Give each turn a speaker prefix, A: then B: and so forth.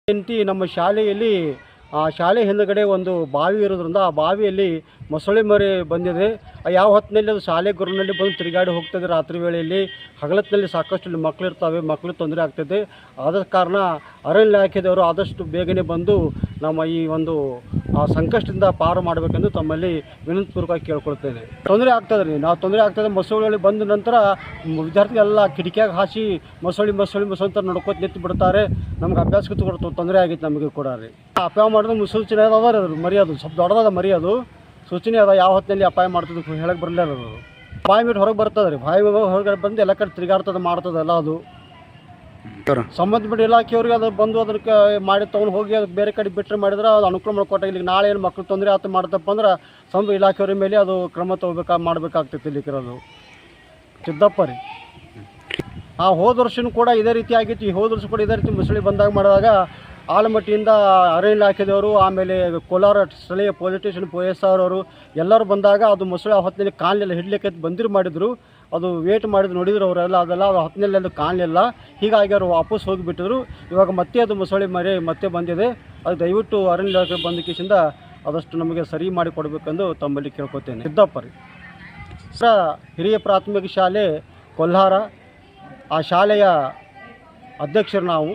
A: ನಮ್ಮ ಶಾಲೆಯಲ್ಲಿ ಶಾಲೆ ಹಿಂದುಗಡೆ ಒಂದು ಬಾವಿ ಇರೋದ್ರಿಂದ ಆ ಬಾವಿಯಲ್ಲಿ ಮೊಸಳೆ ಮರಿ ಬಂದಿದೆ. ಯಾವ ಹೊತ್ತಿನಲ್ಲಿ ಅದು ಶಾಲೆ ಗುರುನಲ್ಲಿ ಬಂದು ತಿರುಗಾಡಿ ಹೋಗ್ತದೆ. ರಾತ್ರಿ ವೇಳೆಯಲ್ಲಿ ಹಗಲತ್ತಿನಲ್ಲಿ ಸಾಕಷ್ಟು ಮಕ್ಕಳು ಇರ್ತವೆ, ಮಕ್ಕಳು ತೊಂದರೆ ಆಗ್ತದೆ. ಆದ ಕಾರಣ ಅರಣ್ಯ ಇಲಾಖೆದವರು ಆದಷ್ಟು ಬೇಗನೆ ಬಂದು ನಮ್ಮ ಈ ಒಂದು ಸಂಕಷ್ಟದಿಂದ ಪಾರು ಮಾಡಬೇಕೆಂದು ತಮ್ಮಲ್ಲಿ ವಿನಂತಿಪೂರ್ವಕವಾಗಿ ಕೇಳ್ಕೊಳ್ತೇನೆ. ತೊಂದರೆ ಆಗ್ತದೆ ರೀ, ನಾವು ತೊಂದರೆ ಆಗ್ತದೆ. ಮೊಸಳೆಗಳು ಬಂದ ನಂತರ ವಿದ್ಯಾರ್ಥಿಗಳೆಲ್ಲ ಕಿಟಕಿಯಾಗಿ ಹಾಸಿ ಮೊಸಳೆ ಅಂತ ನಡ್ಕೋತ ನಿಂತು ಬಿಡ್ತಾರೆ. ನಮ್ಗೆ ಅಭ್ಯಾಸಕ್ಕೆ ತೊಂದರೆ ಆಗಿತ್ತು ನಮಗೆ ಕೂಡ ರೀ. ಅಪಾಯ ಮಾಡೋದು ಮುನ್ಸೂಚನೆ ಅದ ರೀ, ಮರಿ ಅದು ಸ್ವಲ್ಪ ದೊಡ್ಡದಾದ ಮರಿ, ಅದು ಸೂಚನೆ ಅದ ಯಾವ ಹೊತ್ತಿನಲ್ಲಿ ಅಪಾಯ ಮಾಡ್ತದೆ ಹೇಳಕ್ಕೆ ಬರಲಿಲ್ಲ. ಅದು ಬಾಯಿ ಬಿಟ್ಟು ಹೊರಗೆ ಬರ್ತದೆ ರೀ, ಬಾಯಿ ಹೊರಗಡೆ ಬಂದು ಎಲ್ಲ ಕಡೆ ತಿರುಗಾಡ್ತದೆ ಮಾಡ್ತದಲ್ಲ. ಅದು ಸಂಬಂಧಪಟ್ಟ ಇಲಾಖೆಯವ್ರಿಗೆ ಅದು ಬಂದು ಅದಕ್ಕೆ ಮಾಡಿ ತೊಗೊಂಡು ಹೋಗಿ ಅದಕ್ಕೆ ಬೇರೆ ಕಡೆ ಬಿಟ್ಟರೆ ಮಾಡಿದ್ರೆ ಅದು ಅನುಕೂಲ ಮಾಡಿಕೊಟ್ಟ. ಇಲ್ಲಿಗೆ ನಾಳೆ ಏನು ಮಕ್ಕಳು ತೊಂದರೆ ಆತ ಮಾಡ್ತಪ್ಪ ಅಂದ್ರೆ ಇಲಾಖೆಯವ್ರ ಮೇಲೆ ಅದು ಕ್ರಮ ಮಾಡಬೇಕಾಗ್ತೈತಿ. ಇಲ್ಲಿಕ್ಕಿರೋದು ಸಿದ್ದಪ್ಪ ರೀ. ಹೋದ ವರ್ಷನೂ ಕೂಡ ಇದೇ ರೀತಿ ಆಗಿತ್ತು. ಈ ಹೋದ ವರ್ಷ ಕೂಡ ಇದೇ ರೀತಿ ಮೊಸಳೆ ಬಂದಾಗ ಮಾಡಿದಾಗ ಆಲಮಟ್ಟಿಯಿಂದ ಅರಣ್ಯ ಇಲಾಖೆದವರು, ಆಮೇಲೆ ಕೋಲಾರ ಸ್ಥಳೀಯ ಪೊಲೀಸ್ ಸ್ಟೇಷನ್ PSR ಅವರು ಎಲ್ಲರೂ ಬಂದಾಗ ಅದು ಮೊಸಳೆ ಹೊತ್ತಿನಲ್ಲಿ ಕಾಣಲಿಲ್ಲ. ಹಿಡ್ಲಿಕ್ಕೆ ಮಾಡಿದ್ರು, ಅದು ವೇಟ್ ಮಾಡಿದ್ರು, ನೋಡಿದ್ರು ಅವರೆಲ್ಲ. ಅದೆಲ್ಲ ಅದು ಹೊತ್ತಿನಲ್ಲಿ ಅದು ಕಾಣಲಿಲ್ಲ. ಹೀಗಾಗಿ ಅವರು ವಾಪಸ್ ಹೋಗಿಬಿಟ್ಟಿದ್ರು. ಇವಾಗ ಮತ್ತೆ ಅದು ಮೊಸಳೆ ಮರಿ ಮತ್ತೆ ಬಂದಿದೆ. ಅದು ದಯವಿಟ್ಟು ಅರಣ್ಯ ಇಲಾಖೆ ಬಂದ ಕೇಸಿಂದ ಆದಷ್ಟು ನಮಗೆ ಸರಿ ಮಾಡಿ ಕೊಡಬೇಕೆಂದು ತಮ್ಮಲ್ಲಿ ಕೇಳ್ಕೊತೇನೆ. ಸಿದ್ದಪ್ಪ ರೀ, ಹಿರಿಯ ಪ್ರಾಥಮಿಕ ಶಾಲೆ ಕೊಲ್ಹಾರ, ಆ ಶಾಲೆಯ ಅಧ್ಯಕ್ಷರು ನಾವು.